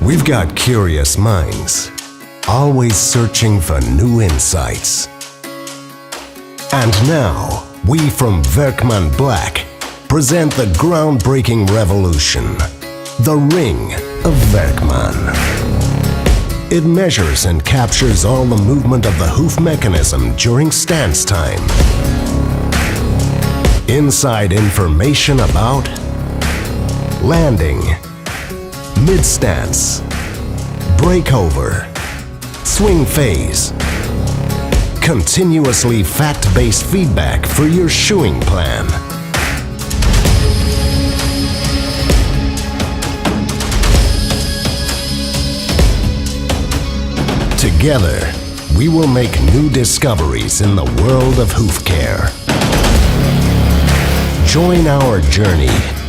We've got curious minds, always searching for new insights. And now, we from Werkman Black present the groundbreaking revolution, the Ring of Werkman. It measures and captures all the movement of the hoof mechanism during stance time. Inside information about landing, mid-stance, breakover, swing phase. Continuously fact-based feedback for your shoeing plan. Together, we will make new discoveries in the world of hoof care. Join our journey